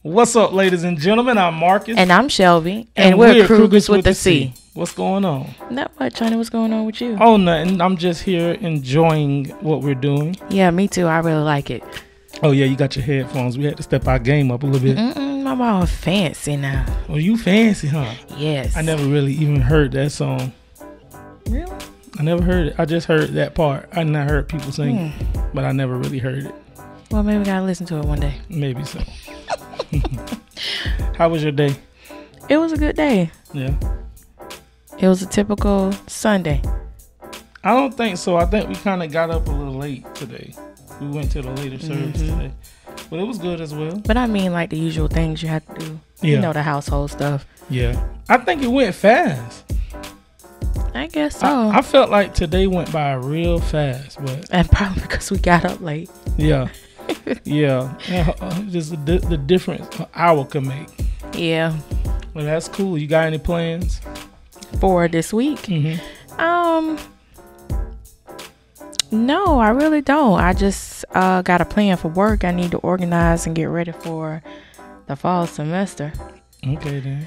What's up, ladies and gentlemen? I'm Marcus. And I'm Shelby. And we're Crugers with the C. What's going on? Not much, honey. What's going on with you? Oh, nothing. I'm just here enjoying what we're doing. Yeah, me too. I really like it. Oh, yeah, you got your headphones. We had to step our game up a little bit. I'm all fancy now. Well, you fancy, huh? Yes. I never really even heard that song. Really? I never heard it. I just heard that part. I not heard people sing it, but I never really heard it. Well, maybe we got to listen to it one day. Maybe so. How was your day? It was a good day. Yeah. It was a typical Sunday. I don't think so. I think we kind of got up a little late today. We went to the later service today. But it was good as well. But I mean like the usual things you have to do. Yeah. You know, the household stuff. Yeah. I think it went fast. I guess so. I felt like today went by real fast. And probably because we got up late. Yeah. Yeah. Just the difference an hour can make. Yeah. Well, that's cool. You got any plans? For this week? No, I really don't. I just got a plan for work. I need to organize and get ready for the fall semester. Okay, then.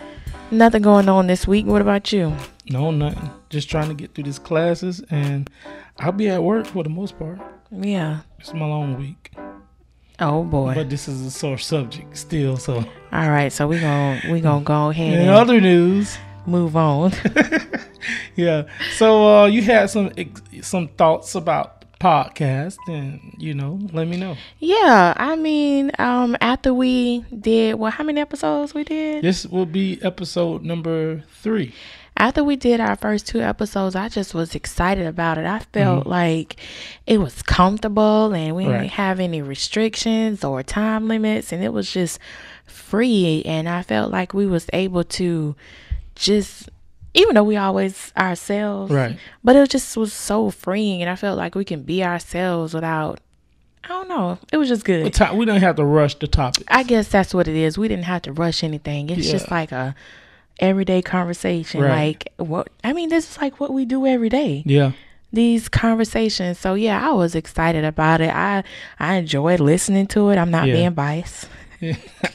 Nothing going on this week. What about you? No, nothing. Just trying to get through these classes, and I'll be at work for the most part. Yeah. It's my long week. Oh boy. But this is a sore subject still, so. All right, so we gonna go ahead In and other news, move on. Yeah. So you had some thoughts about the podcast, and let me know. Yeah, I mean, after we did how many episodes we did? This will be episode number 3. After we did our first 2 episodes, I just was excited about it. I felt like it was comfortable and we didn't have any restrictions or time limits, and it was just free. And I felt like we was able to just, even though we always ourselves, right? But it was so freeing, and I felt like we can be ourselves without, I don't know. It was just good. We don't have to rush the topic. I guess that's what it is. We didn't have to rush anything. It's just like a everyday conversation. Right. This is like what we do every day. Yeah. These conversations. So yeah, I was excited about it. I enjoyed listening to it. I'm not being biased.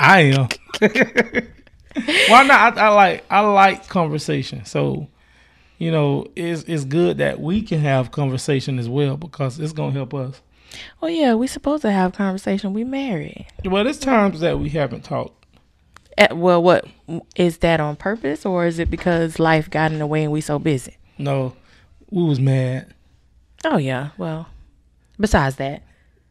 I am. Why not? I like conversation. So, it's good that we can have conversation as well, because it's gonna help us. Well, yeah, we supposed to have conversation. We married. Well, there's times that we haven't talked. Well, what is that on purpose, or is it because life got in the way and we so busy? No, we was mad. Oh yeah. Well, besides that.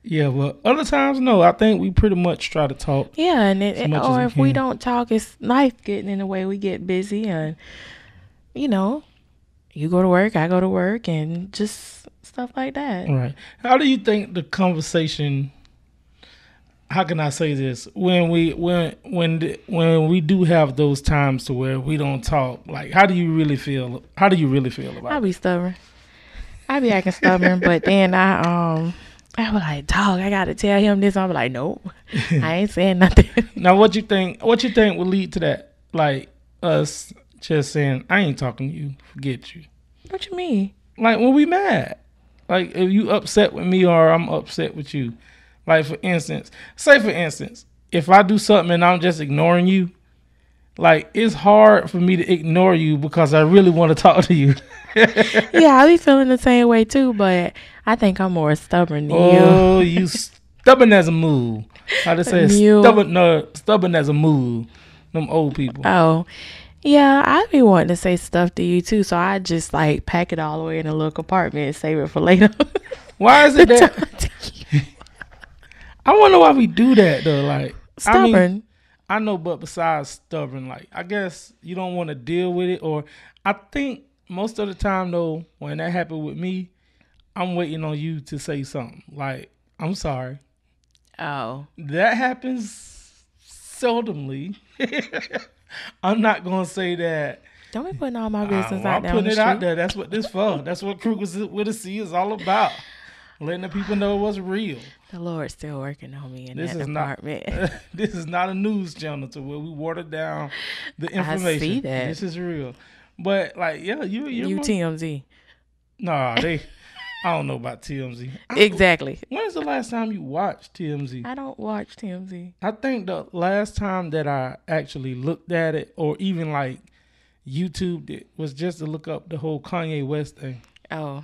Yeah, well, other times, no. I think we pretty much try to talk. Yeah, and if we don't talk, it's life getting in the way. We get busy, and you go to work, I go to work, and just stuff like that. Right. How do you think the conversation? How can I say this? When we do have those times to where we don't talk, like, how do you really feel? How do you really feel about it? I be stubborn. I be acting stubborn, but then I was like, dog, I gotta tell him this. I'm like, nope, I ain't saying nothing. Now, what you think would lead to that? Like us just saying, I ain't talking to you, forget you. What you mean? Like when we mad, like if you upset with me or I'm upset with you. Like for instance, if I do something and I'm just ignoring you, like it's hard for me to ignore you because I really want to talk to you. Yeah, I be feeling the same way too, but I think I'm more stubborn than you. Oh, you stubborn as a mule. How to say stubborn as a mule. Them old people. Oh, yeah, I be wanting to say stuff to you too, so I just like pack it all the way in a little compartment and save it for later. Why is it that? I wonder why we do that though. Like stubborn. I know, but besides stubborn, like I guess you don't want to deal with it, or I think most of the time though, when that happened with me, I'm waiting on you to say something. Like, I'm sorry. Oh. That happens seldomly. I'm not gonna say that. Don't be putting all my business out there. I'm putting it out there. That's what this for. That's what Crugers with a C is all about. Letting the people know what's real. The Lord's still working on me in that department. This is not a news channel to where we water down the information. I see that. This is real. But like, yeah, you TMZ. Nah, I don't know about TMZ. Exactly. When's the last time you watched TMZ? I don't watch TMZ. I think the last time that I actually looked at it or even like YouTubed it was just to look up the whole Kanye West thing. Oh.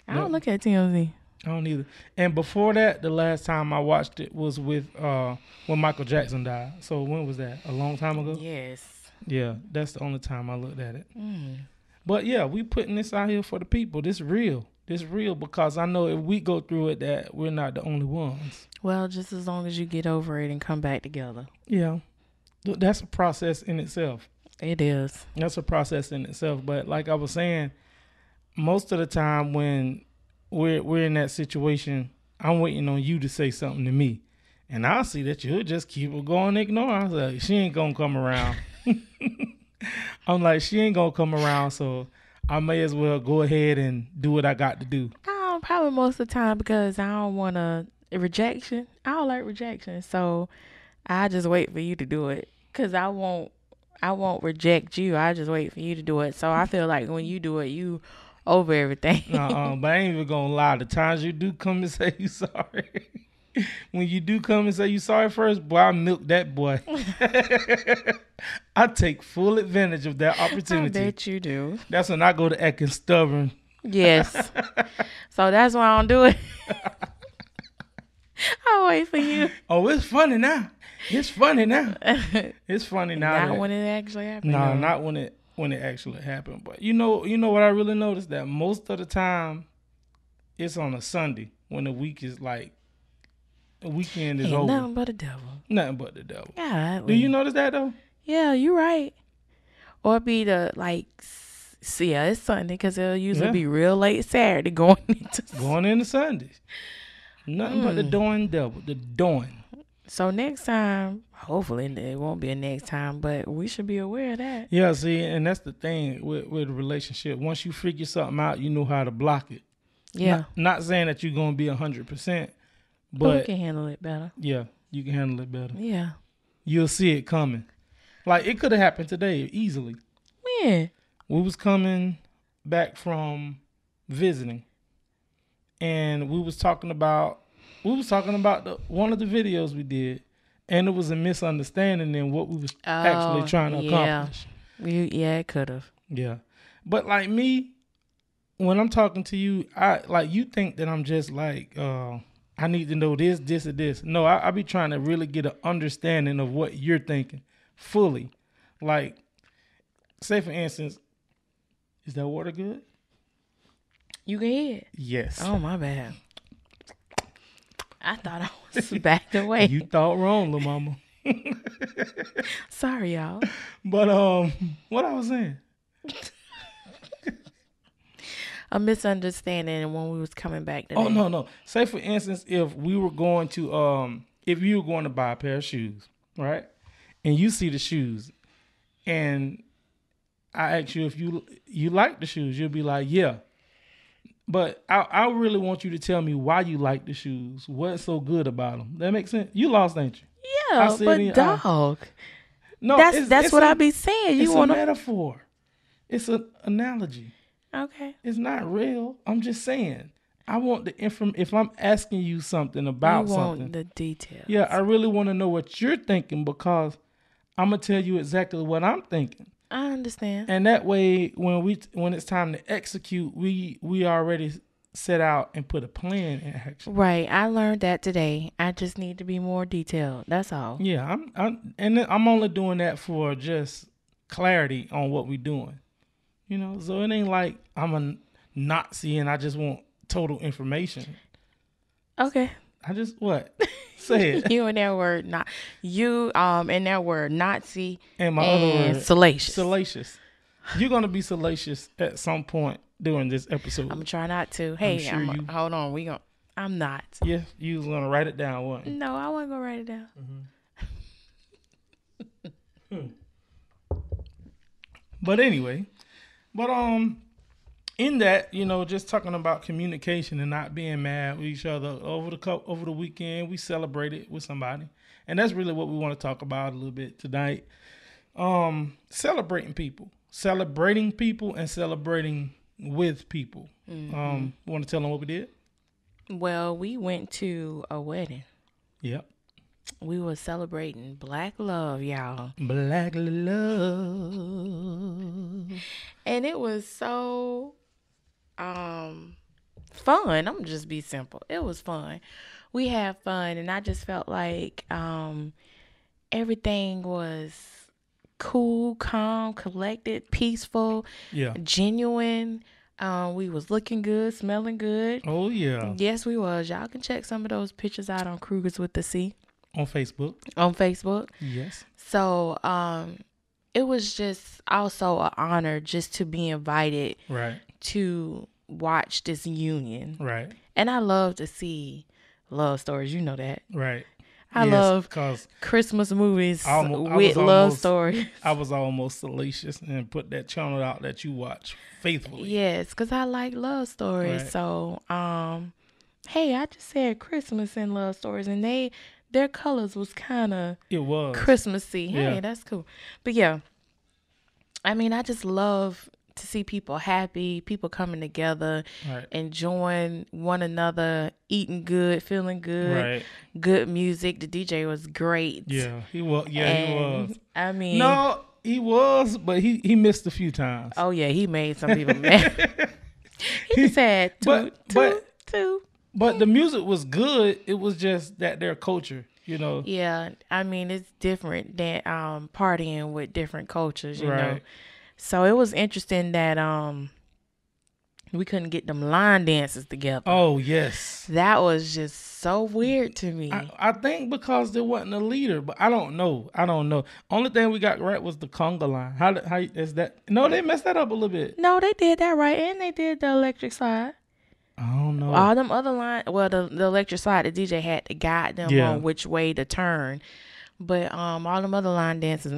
I don't look at TMZ. I don't either. And before that, the last time I watched it was with when Michael Jackson died. So when was that? A long time ago? Yes. Yeah, that's the only time I looked at it. But yeah, we putting this out here for the people. This real. This real because I know if we go through it that we're not the only ones. Well, just as long as you get over it and come back together. Yeah. That's a process in itself. It is. That's a process in itself. But like I was saying, most of the time when we're in that situation, I'm waiting on you to say something to me. And I see that you'll just keep it going and ignore. I was like, she ain't going to come around. I'm like, she ain't going to come around, so I may as well go ahead and do what I got to do. Probably most of the time because I don't want rejection. I don't like rejection. So I just wait for you to do it because I won't reject you. I just wait for you to do it. So I feel like when you do it, you over everything. But I ain't even going to lie. The times you do come and say you sorry. When you do come and say you sorry first, boy, I milk that boy. I take full advantage of that opportunity. I bet you do. That's when I go to acting stubborn. Yes. So that's why I don't do it. I wait for you. Oh, it's funny now. It's funny now. It's funny now. Not when it actually happened. No, not when it actually happened. But you know what I really noticed? That most of the time it's on a Sunday when the week is like the weekend is over. Nothing but the devil. Nothing but the devil. Yeah. Do you notice that though? Yeah, you're right. Or be the it's Sunday because it'll usually be real late Saturday going into Sundays. Nothing but the doing devil. The doing. So next time, hopefully it won't be a next time, but we should be aware of that. Yeah, see, and that's the thing with a relationship. Once you figure something out, you know how to block it. Yeah. Not saying that you're going to be 100%, but we can handle it better. Yeah, you can handle it better. Yeah. You'll see it coming. Like, it could have happened today easily. When? We was coming back from visiting, and we was talking about one of the videos we did, and it was a misunderstanding in what we was actually trying to accomplish. Yeah, it could have. Yeah. But like me, when I'm talking to you, you think that I'm just like, I need to know this, or this. No, I be trying to really get an understanding of what you're thinking fully. Like, say for instance, is that water good? You can hear it? Yes. Oh, my bad. I thought I was backed away. You thought wrong, little mama. Sorry, y'all. But what I was saying? A misunderstanding when we was coming back today. Oh, no. Say for instance, if you were going to buy a pair of shoes, right? And you see the shoes, and I ask you if you like the shoes, you'll be like, yeah. But I really want you to tell me why you like the shoes. What's so good about them? That makes sense? You lost, ain't you? Yeah, but dog. No, that's what I be saying. It's a metaphor. It's an analogy. Okay. It's not real. I'm just saying. I want the if I'm asking you something about something. You want the details. Yeah, I really want to know what you're thinking because I'm going to tell you exactly what I'm thinking. I understand. And that way, when it's time to execute, we already set out and put a plan in action. Right. I learned that today. I just need to be more detailed. That's all. Yeah, I'm only doing that for just clarity on what we're doing. You know, so it ain't like I'm a Nazi and I just want total information. Okay. I just what? Say it. You and that word not you and that word Nazi and my other word salacious. Salacious. You're gonna be salacious at some point during this episode. I'm gonna try not to. Hey, hold on. I'm not. Yeah, you was gonna write it down, wasn't you? No, I wasn't gonna write it down. Mm-hmm. But anyway, in that, you know, just talking about communication and not being mad with each other over the weekend, we celebrated with somebody, and that's really what we want to talk about a little bit tonight. Celebrating people, and celebrating with people. Want to tell them what we did? Well, we went to a wedding. Yep. We were celebrating Black love, y'all. Black love. And it was so fun. I'm gonna just be simple. It was fun. We had fun, and I just felt like everything was cool, calm, collected, peaceful, genuine. We was looking good, smelling good. Oh yeah. Yes, we was. Y'all can check some of those pictures out on Crugers with the C. On Facebook. On Facebook. Yes. So it was just also an honor just to be invited to watch this union. Right. And I love to see love stories. You know that. Right. I love Christmas movies with love stories. I was almost salacious and put that channel out that you watch faithfully. Yes, because I like love stories. Right. So, hey, I just said Christmas and love stories, and their colors was kind of Christmassy. Yeah. Hey, that's cool. But yeah, I mean, I just love to see people happy, people coming together, enjoying one another, eating good, feeling good, good music. The DJ was great. Yeah, he was. Yeah, he was. I mean, no, he was, but he missed a few times. Oh yeah, he made some people mad. He just had two. But the music was good. It was just that their culture, you know. Yeah, I mean, it's different than partying with different cultures, you know. So it was interesting that we couldn't get them line dances together. Oh, yes. That was just so weird to me. I think because there wasn't a leader, but I don't know. Only thing we got right was the conga line. How is that? No, they messed that up a little bit. No, they did that right, and they did the electric slide. I don't know. All them other lines, well, the electric slide, the DJ had to guide them on which way to turn. But all them other line dances,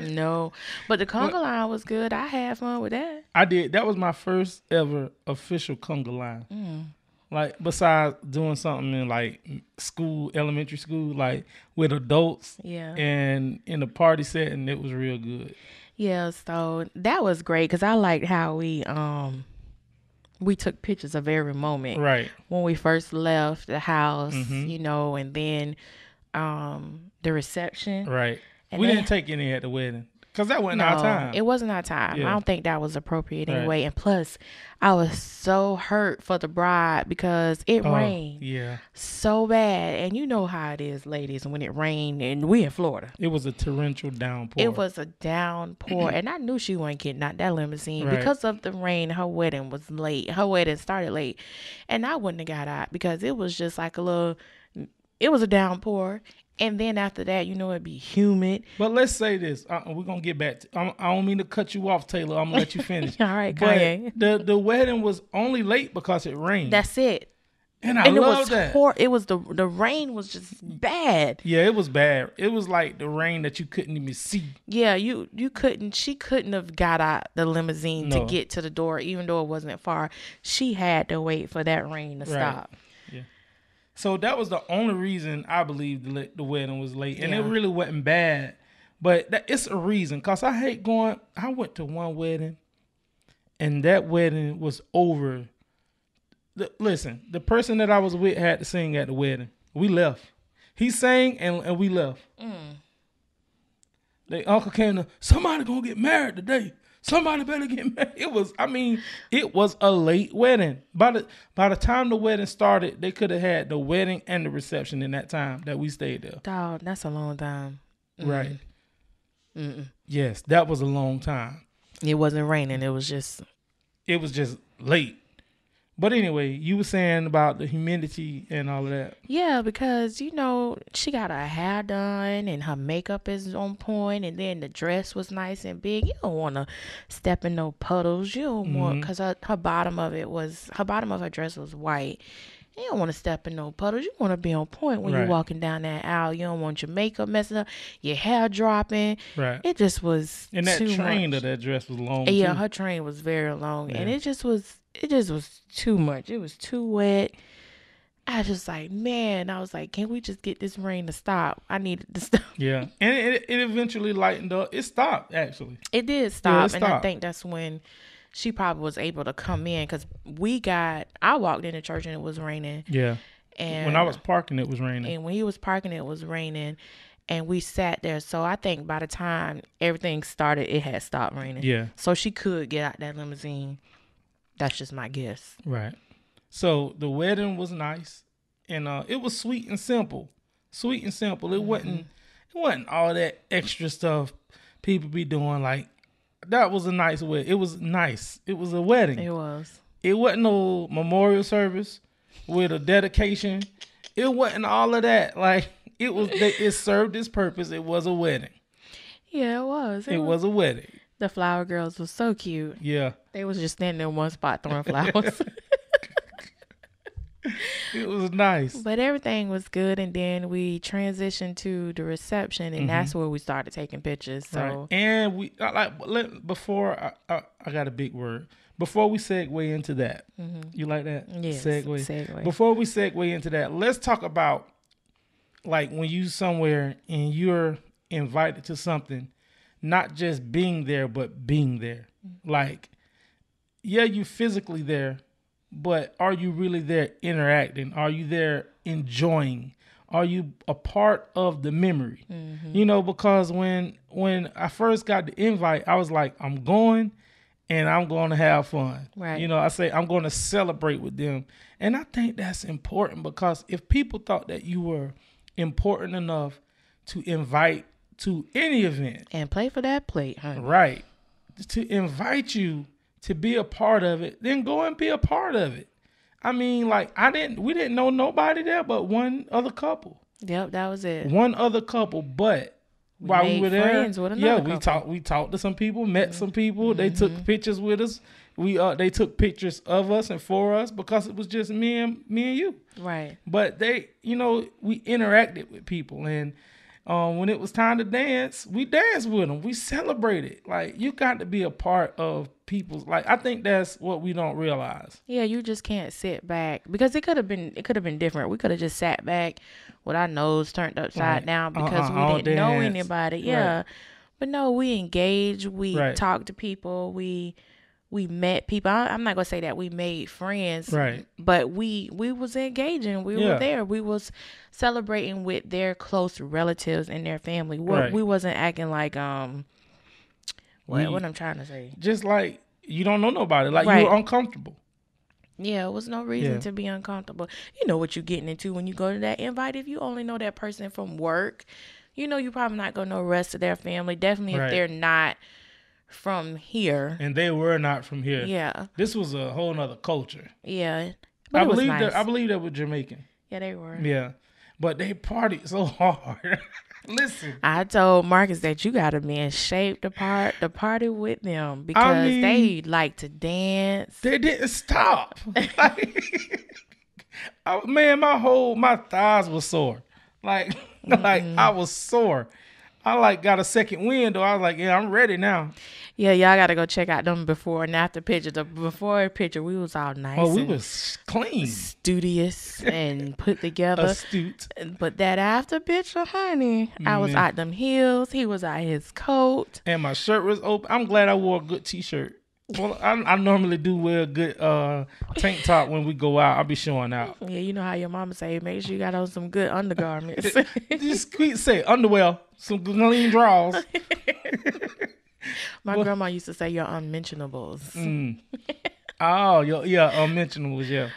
no. But the conga line was good. I had fun with that. I did. That was my first ever official conga line. Like, besides doing something in like school, elementary school, like with adults. Yeah. And in a party setting, it was real good. Yeah, so that was great because I liked how we took pictures of every moment. Right. When we first left the house, you know, and then the reception. Right. And we didn't take any at the wedding because that wasn't our time. It wasn't our time. I don't think that was appropriate anyway. And plus, I was so hurt for the bride because it rained so bad. And you know how it is, ladies, when it rained, and we in Florida. It was a torrential downpour. It was a downpour. And I knew she wasn't getting out that limousine because of the rain. Her wedding was late. Her wedding started late. And I wouldn't have got out because it was just like it was a downpour. And then after that, you know, it'd be humid. But let's say this. We're going to get back to I don't mean to cut you off, Taylor. I'm going to let you finish. All right, Kanye. But the wedding was only late because it rained. That's it. And I love that. It was the rain was just bad. Yeah, it was bad. It was like the rain that you couldn't even see. Yeah, she couldn't have got out the limousine to get to the door, even though it wasn't far. She had to wait for that rain to stop. So that was the only reason I believe the wedding was late. And it really wasn't bad. But it's a reason. Because I hate going. I went to one wedding. And that wedding was over. Listen, the person that I was with had to sing at the wedding. We left. He sang and we left. The uncle came to, somebody going to get married today. Somebody better get married. It was a late wedding. By the time the wedding started, they could have had the wedding and the reception in that time that we stayed there. Dog, that's a long time. Right. Yes, that was a long time. It wasn't raining. It was just late. But anyway, you were saying about the humidity and all of that. Yeah, because, you know, she got her hair done and her makeup is on point, and then the dress was nice and big. You don't want to step in no puddles. You don't want, because her bottom of her dress was white. You don't want to step in no puddles. You want to be on point when you're walking down that aisle. You don't want your makeup messing up, your hair dropping. Right. It just was and that train of that dress was long, yeah, too. Her train was very long, and it just was too much. It was too wet. I was just like, man, I was like, can we just get this rain to stop? I needed to stop. Yeah. And it eventually lightened up. It stopped, actually. It did stop. And I think that's when she probably was able to come in because I walked into church and it was raining. Yeah. And when I was parking, it was raining. And when he was parking, it was raining. And we sat there. So I think by the time everything started, it had stopped raining. Yeah. So she could get out that limousine. That's just my guess. Right. So the wedding was nice. And it was sweet and simple. Sweet and simple. It wasn't all that extra stuff people be doing. Like, that was a nice wedding. It was nice. It was a wedding. It was. It wasn't no memorial service with a dedication. It wasn't all of that. Like, it served its purpose. It was a wedding. Yeah, it was. It was a wedding. The flower girls was so cute. Yeah. They was just standing in one spot throwing flowers. It was nice. But everything was good, and then we transitioned to the reception, and that's where we started taking pictures. So right. And before I got a big word. Before we segue into that, you like that? Yes. Segue. Before we segue into that, let's talk about, like, when you somewhere and you're invited to something, not just being there, but being there. Like, yeah, you physically there, but are you really there interacting? Are you there enjoying? Are you a part of the memory? You know, because when I first got the invite, I was like, I'm going and I'm going to have fun. Right. You know, I say I'm going to celebrate with them. And I think that's important, because if people thought that you were important enough to invite to any event and play for that plate, honey. Right, to invite you to be a part of it, then go and be a part of it. I mean, like, we didn't know nobody there but one other couple. Yep, that was it. One other couple, but while we were there, we talked to some people, met some people. They took pictures with us. They took pictures of us and for us, because it was just me and you. Right. But we interacted with people, and when it was time to dance, we danced with them. We celebrated. Like, you got to be a part of people's. Like, I think that's what we don't realize. Yeah, you just can't sit back, because it could have been different. We could have just sat back with our nose turned upside down because we didn't know anybody. Yeah, right. But no, we engaged. We talked to people. We met people. I'm not gonna say that we made friends, right? But we was engaging. We were there. We was celebrating with their close relatives and their family. We wasn't acting like what I'm trying to say. Just like you don't know nobody. Like, you were uncomfortable. Yeah, it was no reason to be uncomfortable. You know what you're getting into when you go to that invite. If you only know that person from work, you know you're probably not gonna know the rest of their family. Definitely if they're not from here. And they were not from here. Yeah. This was a whole nother culture. Yeah. But I believe they were Jamaican. Yeah, they were. Yeah. But they partied so hard. Listen. I told Marcus that you gotta be in shape to party with them, because they like to dance. They didn't stop. My thighs were sore. Like I was sore. I got a second wind though. I was like, yeah, I'm ready now. Yeah, y'all gotta go check out them before and after picture. The before picture, we was all nice. Oh, we was clean, studious, and put together. Astute. But that after picture, honey, I was out them heels. He was out his coat, and my shirt was open. I'm glad I wore a good t-shirt. Well, I normally do wear a good tank top when we go out. I'll be showing out. Yeah, you know how your mama say, make sure you got on some good undergarments. Just say underwear, some clean drawers. My grandma used to say your unmentionables. Oh, yeah, unmentionables, yeah.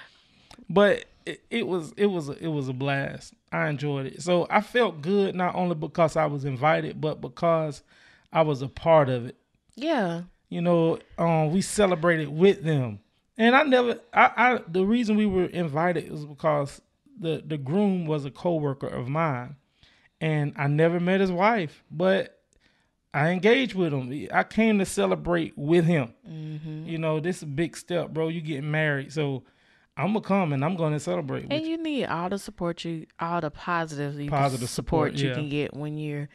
But it was a blast. I enjoyed it. So I felt good, not only because I was invited, but because I was a part of it. Yeah. You know, we celebrated with them. And the reason we were invited was because the groom was a coworker of mine, and I never met his wife, but I engaged with him. I came to celebrate with him. Mm-hmm. You know, this is a big step, bro. You getting married, so I'm gonna come and I'm gonna celebrate. And you need all the support all the positive support you can get when you're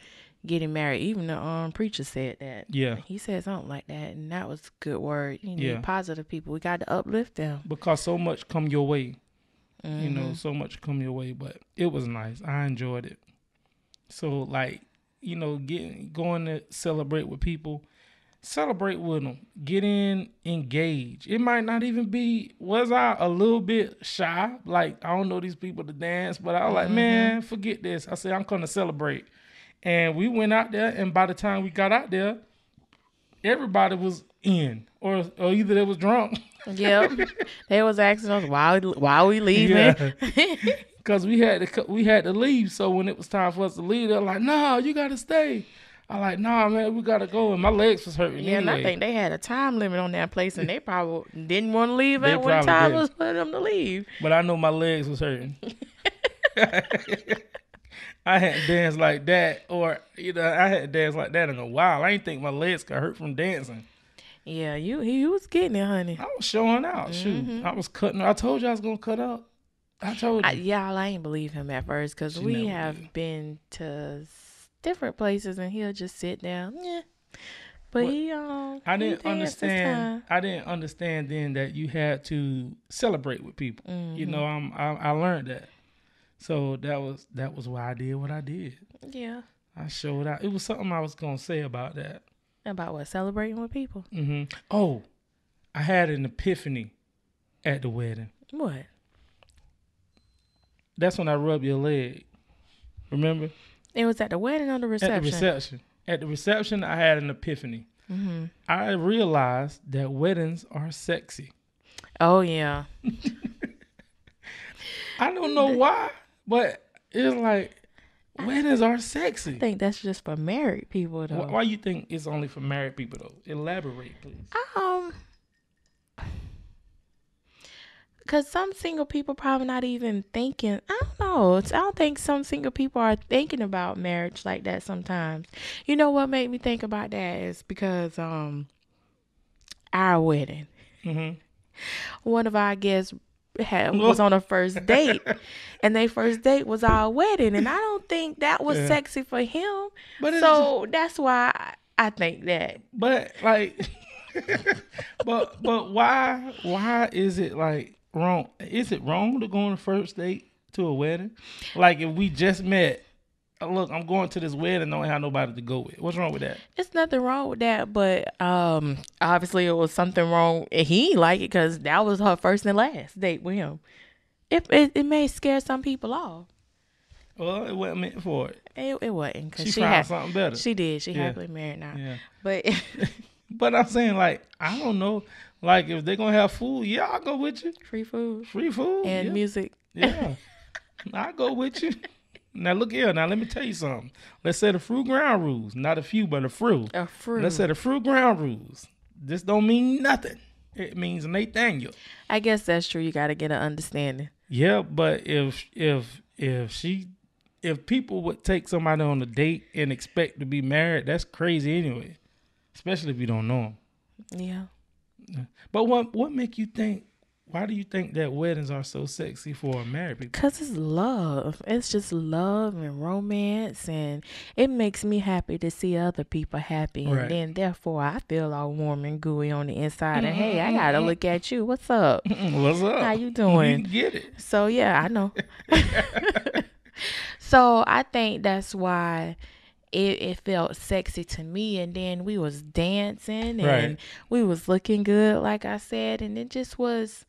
getting married. Even the preacher said that. Yeah, he said something like that, and that was a good word. You need positive people. We got to uplift them, because so much come your way. Mm-hmm. You know, so much come your way, but it was nice. I enjoyed it. So, like, you know, going to celebrate with people, celebrate with them. Get engaged. It might not even be, was I a little bit shy? Like, I don't know these people to dance, but I was like, man, forget this. I said, I'm going to celebrate. And we went out there, and by the time we got out there, everybody was in, or either they was drunk. Yep. They was asking us why we leaving. Because we had to leave. So when it was time for us to leave, they're like, "No, you got to stay." I'm like, "Nah, man, we got to go." And my legs was hurting. Yeah, anyway. And I think they had a time limit on that place, and they probably didn't want to leave at when time was for them to leave. But I know my legs was hurting. I hadn't danced like that, or I hadn't danced like that in a while. I didn't think my legs could hurt from dancing. Yeah, he was getting it, honey. I was showing out. Shoot, I was cutting. I told you I was gonna cut up. I told you. I ain't believe him at first because we have been to different places and he'll just sit down. Yeah, but I didn't understand. I didn't understand then that you had to celebrate with people. I learned that. So that was why I did what I did. Yeah. I showed out. It was something I was gonna say about that. About what? Celebrating with people? Mm-hmm. Oh, I had an epiphany at the wedding. What? That's when I rubbed your leg. Remember? It was at the wedding or the reception? At the reception. At the reception, I had an epiphany. Mm-hmm. I realized that weddings are sexy. Oh, yeah. I don't know why, but it's like weddings are sexy. I think that's just for married people, though. Why you think it's only for married people, though? Elaborate, please. Because some single people probably not even thinking. I don't know. I don't think some single people are thinking about marriage like that sometimes. You know what made me think about that is because our wedding. Mm-hmm. One of our guests was on a first date, and their first date was our wedding, and I don't think that was sexy for him. So that's why I think that. But like, but why is it like wrong? Is it wrong to go on a first date to a wedding? Like if we just met, look, I'm going to this wedding, don't have nobody to go with. What's wrong with that? It's nothing wrong with that, but obviously it was something wrong. He didn't like it because that was her first and last date with him. It may scare some people off. Well, it wasn't meant for it. It wasn't because she found something better. She did. She happily married now. Yeah. But but I'm saying, like, I don't know. Like, if they're going to have food, yeah, I'll go with you. Free food. And music. Yeah. I'll go with you. Now, look here. Now, let me tell you something. Let's say the fruit ground rules. Not a few, but a fruit. A fruit. Let's say the fruit ground rules. This don't mean nothing. It means Nathaniel. I guess that's true. You got to get an understanding. Yeah, but if people would take somebody on a date and expect to be married, that's crazy anyway. Especially if you don't know them. Yeah. But what make you think? Why do you think that weddings are so sexy for married people? Because it's love. It's just love and romance, and it makes me happy to see other people happy. Right. And then, therefore, I feel all warm and gooey on the inside. And, hey, I got to look at you. What's up? What's up? How you doing? You get it. So, yeah, I know. So, I think that's why it felt sexy to me. And then we was dancing and we was looking good, like I said. And it just was...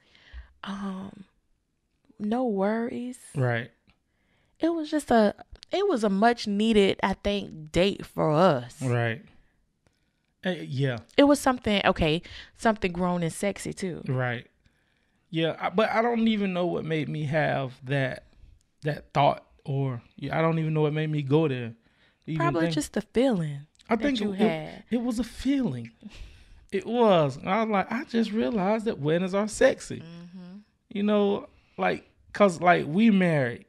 no worries. Right. It was just a much needed, I think, date for us. Right. Yeah. It was something grown and sexy too. Right. Yeah, but I don't even know what made me have that thought, or I don't even know what made me go there. Probably just the feeling. I think it was a feeling. It was. I was like, I just realized that weddings are sexy. Mm-hmm. Cause we married,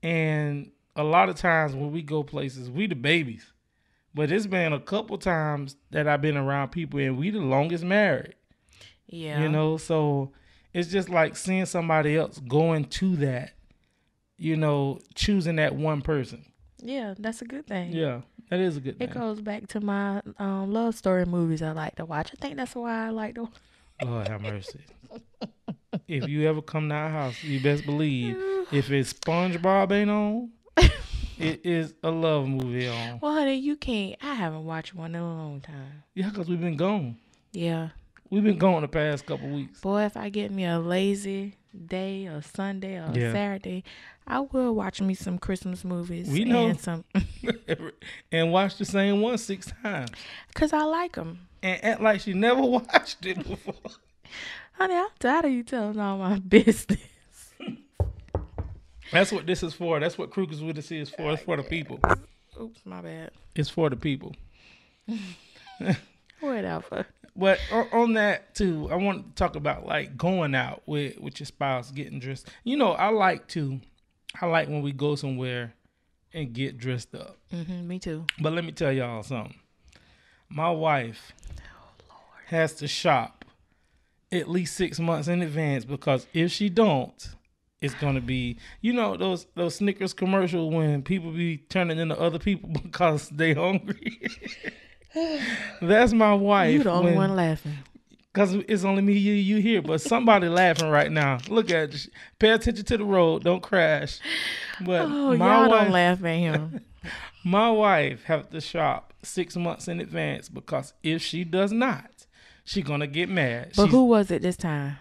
and a lot of times when we go places, we the babies. But it's been a couple times that I've been around people, and we the longest married. Yeah. So it's just like seeing somebody else going to that, choosing that one person. Yeah, that's a good thing. Yeah, that is a good thing. It goes back to my love story movies I like to watch. I think that's why I like to. Lord have mercy. If you ever come to our house, you best believe if it's SpongeBob ain't on, It is a love movie on. Well, honey, you can't. I haven't watched one in a long time. Yeah, because we've been gone. Yeah. We've been gone the past couple weeks. Boy, if I get me a lazy day or Sunday or Saturday, I will watch me some Christmas movies. We know. And some and watch the same one 6 times. Because I like them. And act like she never watched it before. Honey, I'm tired of you telling all my business. That's what this is for. That's what Crugers with us is for. It's for the people. Oops, my bad. It's for the people. Whatever. But on that too, I want to talk about like going out with your spouse, getting dressed. You know, I like when we go somewhere and get dressed up. Me too. But let me tell y'all something. My wife has to shop at least 6 months in advance, because if she don't, it's gonna be, you know, those Snickers commercials when people be turning into other people because they hungry. That's my wife. You the only one laughing. Because it's only me, you here. But somebody laughing right now. Look at it. Pay attention to the road. Don't crash. But y'all don't laugh at him. My wife have to shop 6 months in advance, because if she does not, she gonna get mad. But who was it this time?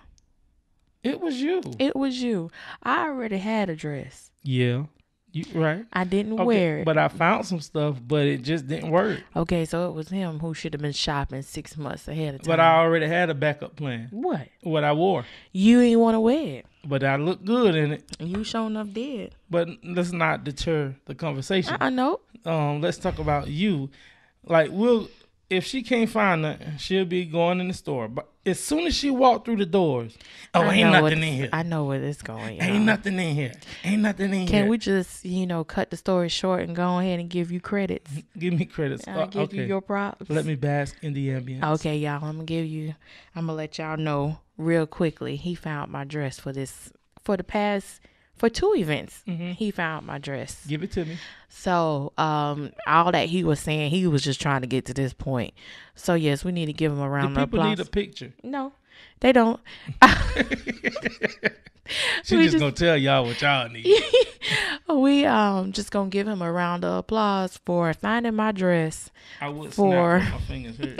It was you. It was you. I already had a dress. Yeah. You right. I didn't wear it. But I found some stuff, but it just didn't work. Okay, so it was him who should have been shopping 6 months ahead of time. But I already had a backup plan. What I wore. You didn't want to wear it. But I looked good in it. You sure enough did. But let's not deter the conversation. I know. Let's talk about you. Like, if she can't find nothing, she'll be going in the store. But as soon as she walked through the doors, ain't nothing in here. I know where this going. Ain't nothing in here. Ain't nothing in here. Can we just, cut the story short and go ahead and give you credits? Give me credits. I'll give you your props. Let me bask in the ambience. Okay, y'all. I'm going to let y'all know real quickly. He found my dress for 2 events. He found my dress. Give it to me. So, all that he was saying, he was just trying to get to this point. So, yes, we need to give him a round of applause. People need a picture. No, they don't. She just gonna tell y'all what y'all need. We just gonna give him a round of applause for finding my dress. I would snap my fingers here.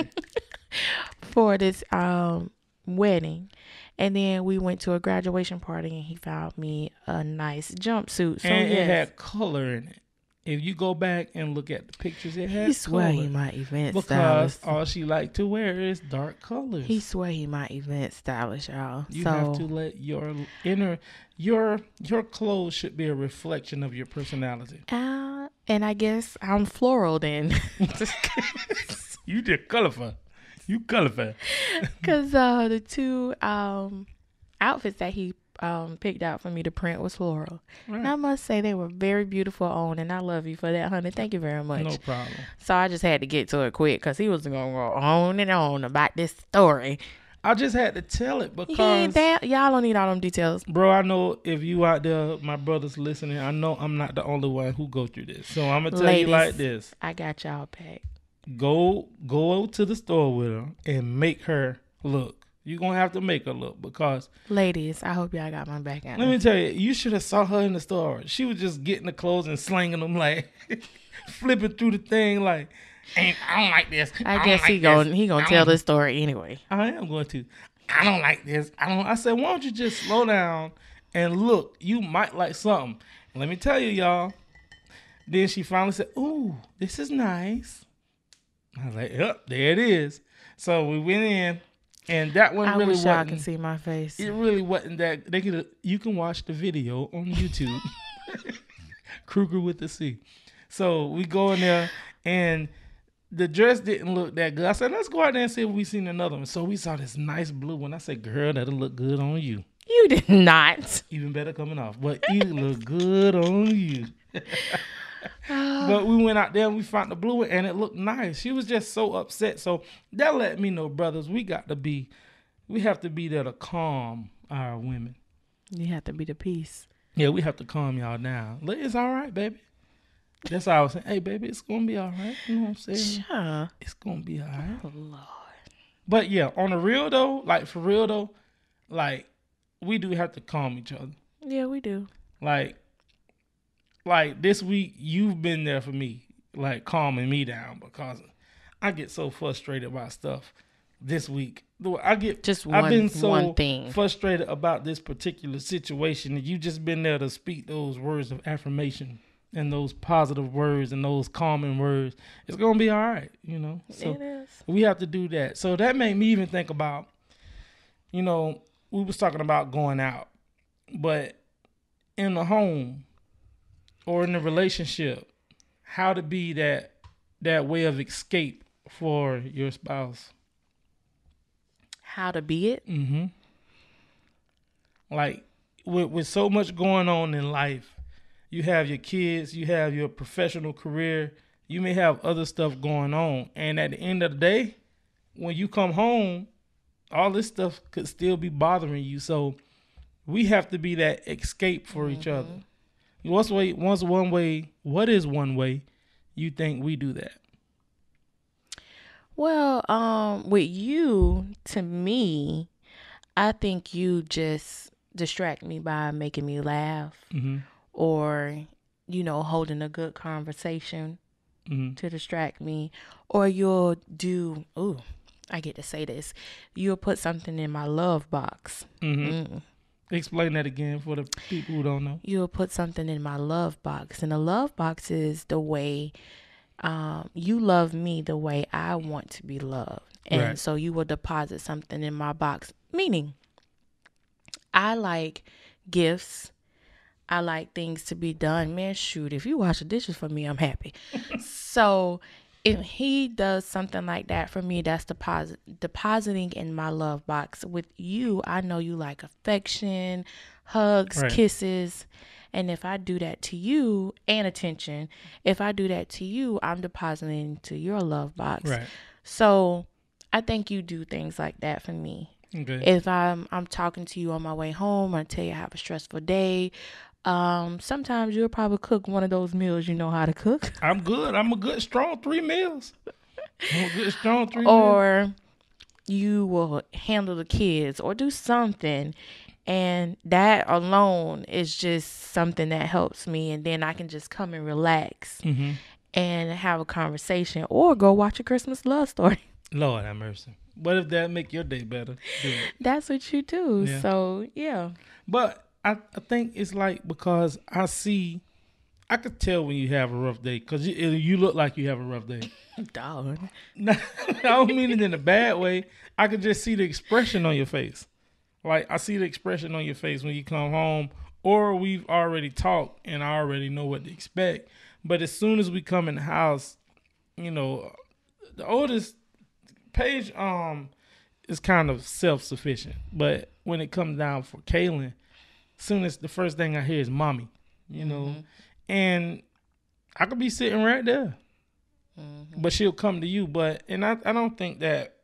For this wedding. And then we went to a graduation party and he found me a nice jumpsuit. So and it had color in it. If you go back and look at the pictures, it has color. He my event because stylist. All she liked to wear is dark colors. He swear he my event stylist, y'all. You have to let your inner your clothes should be a reflection of your personality. And I guess I'm floral then. You did colorful. You colorful. Because the 2 outfits that he picked out for me to print was floral. Right. And I must say they were very beautiful on, and I love you for that, honey. Thank you very much. No problem. So I just had to get to it quick because he was going to go on and on about this story. I just had to tell it because y'all don't need all them details. Bro, I know if you out there, my brothers listening, I know I'm not the only one who go through this. So I'm going to tell you like this. I got y'all back. Go to the store with her and make her look. You're going to have to make her look because... Ladies, I hope y'all got my back. Let me tell you, you should have saw her in the store. She was just getting the clothes and slinging them like... flipping through the thing like... I don't like this. I guess he gonna tell this story anyway. I am going to. I don't like this. I said, why don't you just slow down and look? You might like something. And let me tell you, y'all. Then she finally said, ooh, this is nice. I was like, yep, there it is. So we went in, and that one really wasn't. I wish y'all could see my face. It really wasn't that. You can watch the video on YouTube. Cruger with the C. So we go in there, and the dress didn't look that good. I said, let's go out there and see if we seen another one. So we saw this nice blue one. I said, girl, that'll look good on you. You did not. Even better coming off. But it look good on you. But we went out there and we found the blue one and it looked nice. She was just so upset. So that let me know, brothers, we have to be there to calm our women. You have to be the peace. Yeah, we have to calm y'all down. It's all right, baby. That's how I was saying, hey, baby, it's going to be all right. You know what I'm saying? Sure. It's going to be all right. Oh, Lord. But yeah, on the real though, like for real though, like we do have to calm each other. Yeah, we do. Like like this week, you've been there for me, like calming me down because I get so frustrated about stuff this week. I've been so frustrated about this particular situation, and you just been there to speak those words of affirmation and those positive words and those calming words. It's gonna be all right, you know. So it is. we have to do that. So that made me even think about, you know, we was talking about going out, but in the home or in a relationship, how to be that way of escape for your spouse. How to be it? Mm-hmm. Like with so much going on in life, you have your kids, you have your professional career, you may have other stuff going on, and at the end of the day, when you come home, all this stuff could still be bothering you. So we have to be that escape for each other. What is one way you think we do that? Well, with you, to me, I think you just distract me by making me laugh or, you know, holding a good conversation to distract me. Or you'll do, I get to say this, you'll put something in my love box. Explain that again for the people who don't know. You'll put something in my love box. And the love box is the way you love me the way I want to be loved. And so you will deposit something in my box. Meaning, I like gifts. I like things to be done. Man, shoot, if you wash the dishes for me, I'm happy. So if he does something like that for me, that's depositing in my love box. With you, I know you like affection, hugs, kisses. And if I do that to you, and attention, if I do that to you, I'm depositing into your love box. Right. So I think you do things like that for me. Okay. If I'm talking to you on my way home, I tell you I have a stressful day. Sometimes you'll probably cook one of those meals you know how to cook. I'm good. I'm a good strong 3 meals. Or you will handle the kids or do something. And that alone is just something that helps me. And then I can just come and relax and have a conversation or go watch a Christmas love story. Lord have mercy. What if that make your day better? That's what you do. Yeah. So, yeah. But I think it's like because I could tell when you have a rough day because you look like you have a rough day. Dog. I don't mean it in a bad way. I could just see the expression on your face. Like, I see the expression on your face when you come home, or we've already talked and I already know what to expect. But as soon as we come in the house, you know, the oldest, Paige is kind of self-sufficient. But when it comes down for Kaylin, soon as the first thing I hear is mommy, you know. And I could be sitting right there. But she'll come to you. And I don't think that,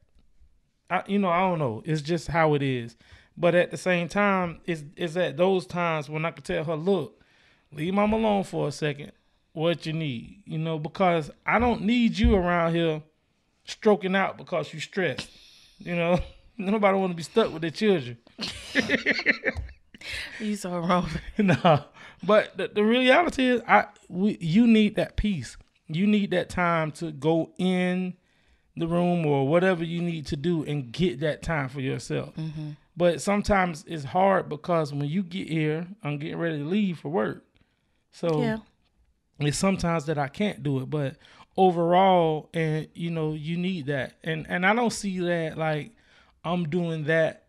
I don't know. It's just how it is. But at the same time, it's at those times when I could tell her, look, leave mom alone for a second. What you need, you know, because I don't need you around here stroking out because you stressed. You know, nobody want to be stuck with their children. You so wrong. No, but the reality is, you need that peace. You need that time to go in the room or whatever you need to do and get that time for yourself. But sometimes it's hard because when you get here, I'm getting ready to leave for work. So it's sometimes that I can't do it. But overall, and you know, you need that. And I don't see that like I'm doing that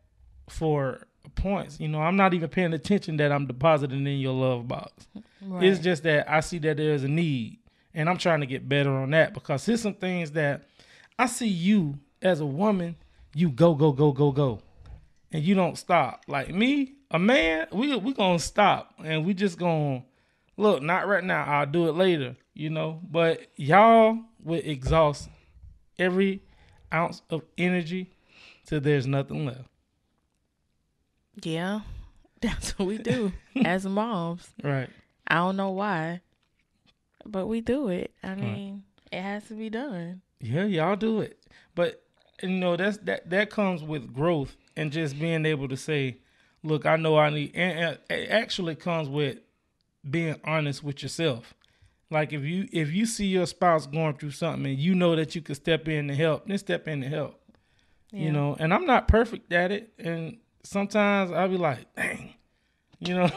for points. You know, I'm not even paying attention that I'm depositing in your love box. Right. It's just that I see that there's a need. And I'm trying to get better on that because there's some things that I see you as a woman, you go. And you don't stop. Like me, a man, we going to stop. And we just going to, look, not right now. I'll do it later, you know. But y'all will exhaust every ounce of energy till there's nothing left. Yeah, that's what we do as moms. Right. I don't know why, but we do it. I mean, it has to be done. Yeah, y'all do it. But, you know, that comes with growth. And just being able to say, look, I know I need, and it actually comes with being honest with yourself. Like if you see your spouse going through something and you know that you can step in to help, then step in to help. Yeah. You know, and I'm not perfect at it, and sometimes I'll be like, dang, you know.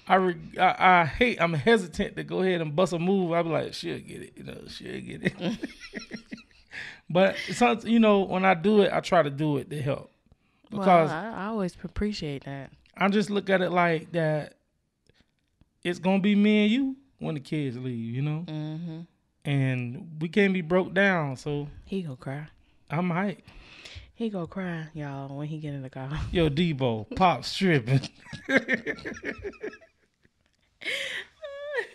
I'm hesitant to go ahead and bust a move. I'll be like, she'll get it, you know, she'll get it. But you know, when I do it, I try to do it to help. Because I always appreciate that. I just look at it like that. It's gonna be me and you when the kids leave, you know, and we can't be broke down. So he gonna cry. I might. He gonna cry, y'all, when he get in the car. Yo, Debo, Pop's tripping.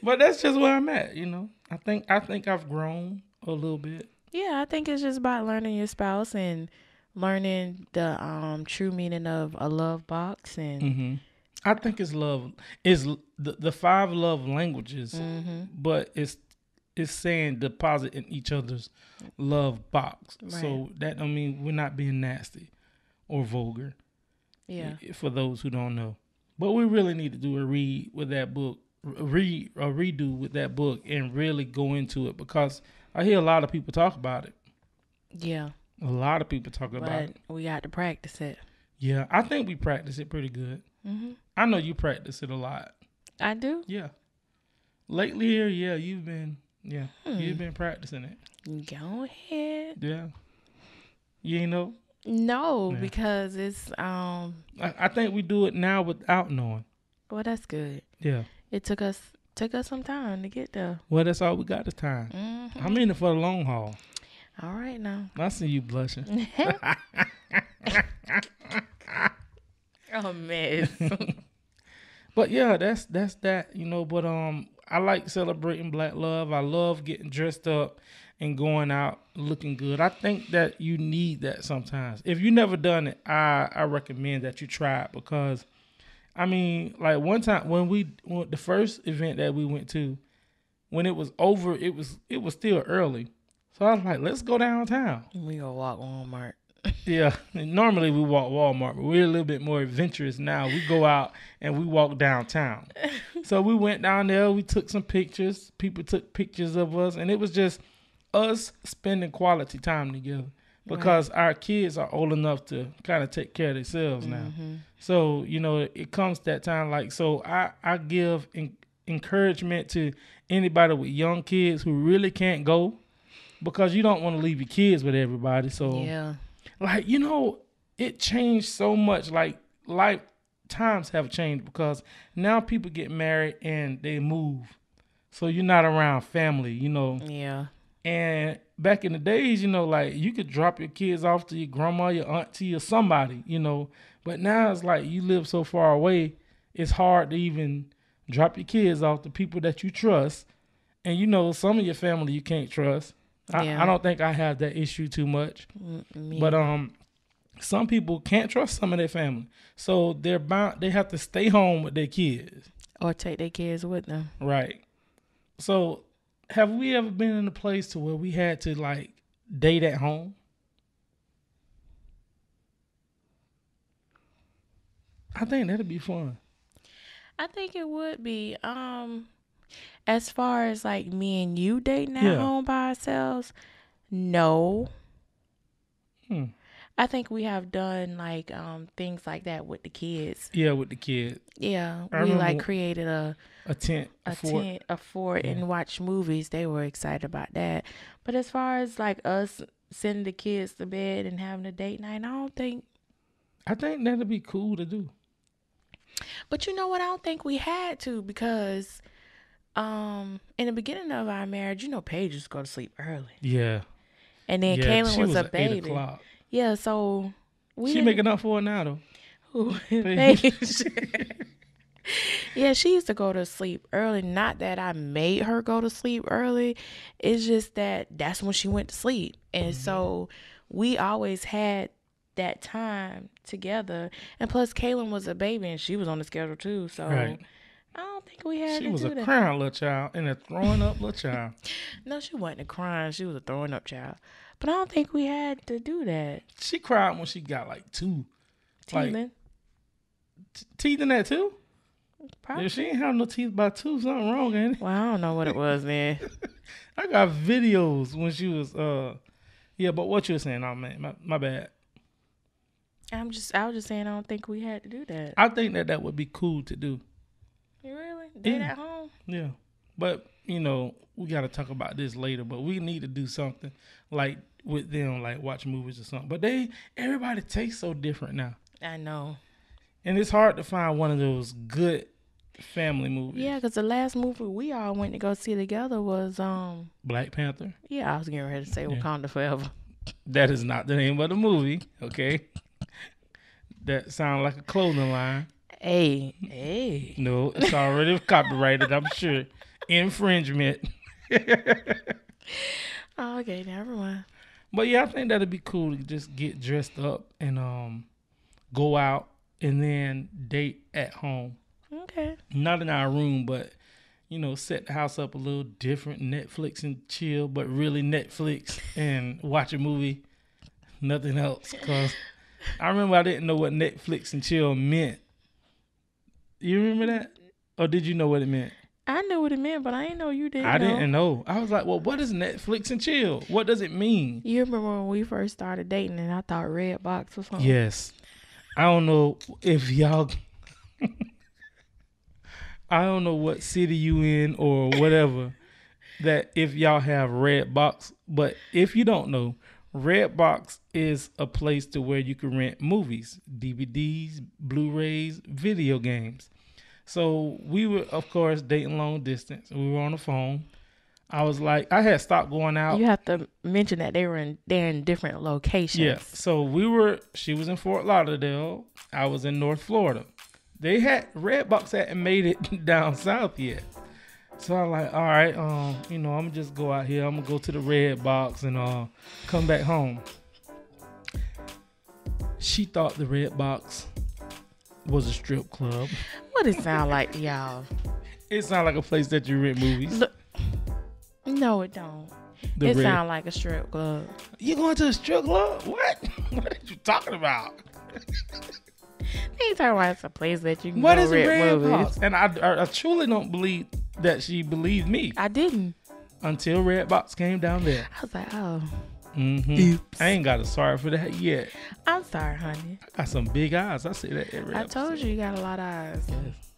But that's just where I'm at, you know. I think I've grown a little bit. Yeah, I think it's just about learning your spouse and learning the true meaning of a love box. And I think it's love is the 5 love languages, but it's saying deposit in each other's love box. Right. So that don't mean we're not being nasty or vulgar. Yeah. For those who don't know, but we really need to do a read with that book, redo with that book, and really go into it, because I hear a lot of people talk about it. Yeah. A lot of people talk about it. We got to practice it. Yeah, I think we practice it pretty good. I know you practice it a lot. I do? Yeah. Lately here, yeah, you've been practicing it. Go ahead. Yeah. You ain't know? No, because it's I think we do it now without knowing. Well, that's good. Yeah. It took us some time to get there. Well, that's all we got this time. I'm in it for the long haul. All right now. I see you blushing. Oh, mess. But yeah, that's that, you know. But I like celebrating Black love. I love getting dressed up and going out looking good. I think that you need that sometimes. If you never done it, I recommend that you try it, because I mean, like one time when the first event that we went to, when it was over, it was still early. So I was like, let's go downtown. We gonna walk Walmart. Yeah, and normally we walk Walmart, but we're a little bit more adventurous now. We go out and we walk downtown. So we went down there. We took some pictures. People took pictures of us, and it was just us spending quality time together, because our kids are old enough to kind of take care of themselves now. So, you know, it comes that time. Like, so I give encouragement to anybody with young kids who really can't go, because you don't want to leave your kids with everybody. So, yeah. Like, you know, it changed so much. Like, life times have changed, because now people get married and they move. So you're not around family, you know. Yeah. And back in the days, you know, like you could drop your kids off to your grandma, your auntie, or somebody, you know. But now it's like you live so far away, it's hard to even drop your kids off to people that you trust. And, you know, some of your family you can't trust. I don't think I have that issue too much. But some people can't trust some of their family. So they have to stay home with their kids. Or take their kids with them. Right. So have we ever been in a place to where we had to like date at home? I think that'd be fun. I think it would be. As far as like me and you dating at home by ourselves, no. I think we have done like things like that with the kids. Yeah, with the kids. Yeah, we like created a tent, a fort, and watched movies. They were excited about that. But as far as like us sending the kids to bed and having a date night, I think that'd be cool to do. But you know what? I don't think we had to, because in the beginning of our marriage, you know, Paige used to go to sleep early. Yeah. And then Kaylin was a baby. 8:00. Yeah, so she making up for it now though. Who? Paige. Yeah, she used to go to sleep early. Not that I made her go to sleep early. It's just that's when she went to sleep. And so we always had that time together. And plus Kaylin was a baby and she was on the schedule too. So I don't think we had to do that. She was a crying little child and a throwing up little child. No, she wasn't a crying. She was a throwing up child. But I don't think we had to do that. She cried when she got like 2. Teething. Teething that too? Probably. If she ain't have no teeth by 2, something wrong, ain't it? Well, I don't know what it was then. I got videos when she was yeah, but what you were saying, oh man, my bad. I was just saying I don't think we had to do that. I think that would be cool to do. You really? Date at home? Yeah. But, we got to talk about this later, but we need to do something like with them, like watch movies or something. But everybody tastes so different now. I know. And it's hard to find one of those good family movies. Yeah, because the last movie we all went to go see together was Black Panther. Yeah, I was getting ready to say Wakanda Forever. That is not the name of the movie, okay? That sounds like a clothing line. Hey. No, it's already copyrighted, I'm sure. Infringement. Oh, okay, never mind. But yeah, I think that'd be cool to just get dressed up and go out and then date at home. Okay. Not in our room, but set the house up a little different, Netflix and chill, but really Netflix and watch a movie, nothing else. Cause I remember I didn't know what Netflix and chill meant. You remember that? Or did you know what it meant? I knew what it meant, but I didn't know you didn't know. I didn't know. I was like, well, what is Netflix and chill? What does it mean? You remember when we first started dating and I thought Redbox was something? Yes. I don't know if y'all... I don't know what city you in or whatever, that if y'all have Redbox, but if you don't know, Redbox is a place to where you can rent movies, DVDs, Blu-rays, video games. So we were, of course, dating long distance. We were on the phone. I was like, I had stopped going out. You have to mention that they're in different locations. Yeah. So she was in Fort Lauderdale. I was in North Florida. Redbox hadn't made it down south yet. So I was like, all right, I'm gonna just go out here. I'm gonna go to the Redbox and come back home. She thought the Redbox was a strip club. What it sound like, y'all? It sound like a place that you rent movies. Look, no, it don't. It sound like a strip club. You going to a strip club? What? What are you talking about? They talking about it's a place that you can what go is rent Redbox? movies. And I truly don't believe that she believed me. I didn't. Until Redbox came down there. I was like, oh. Mm-hmm. Oops. I ain't got a sorry for that yet. I'm sorry, honey. I got some big eyes. I say that every episode. I told you got a lot of eyes. Yes.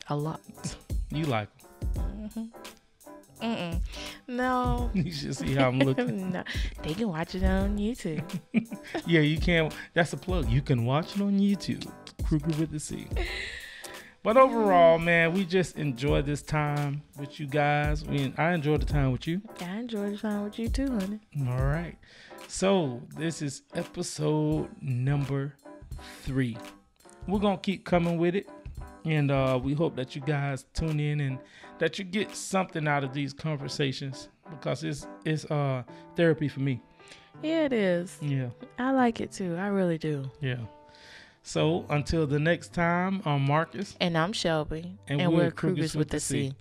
A lot. You like them. No. You should see how I'm looking. No. They can watch it on YouTube. Yeah, you can. That's a plug. You can watch it on YouTube. Cruger with the C. But overall, man, we just enjoy this time with you guys. I enjoyed the time with you. I enjoyed the time with you too, honey. All right. So this is episode number 3. We're going to keep coming with it. And we hope that you guys tune in and that you get something out of these conversations because it's therapy for me. Yeah, it is. Yeah. I like it too. I really do. Yeah. So until the next time, I'm Marcus. And I'm Shelby. And we're Crugers with the C.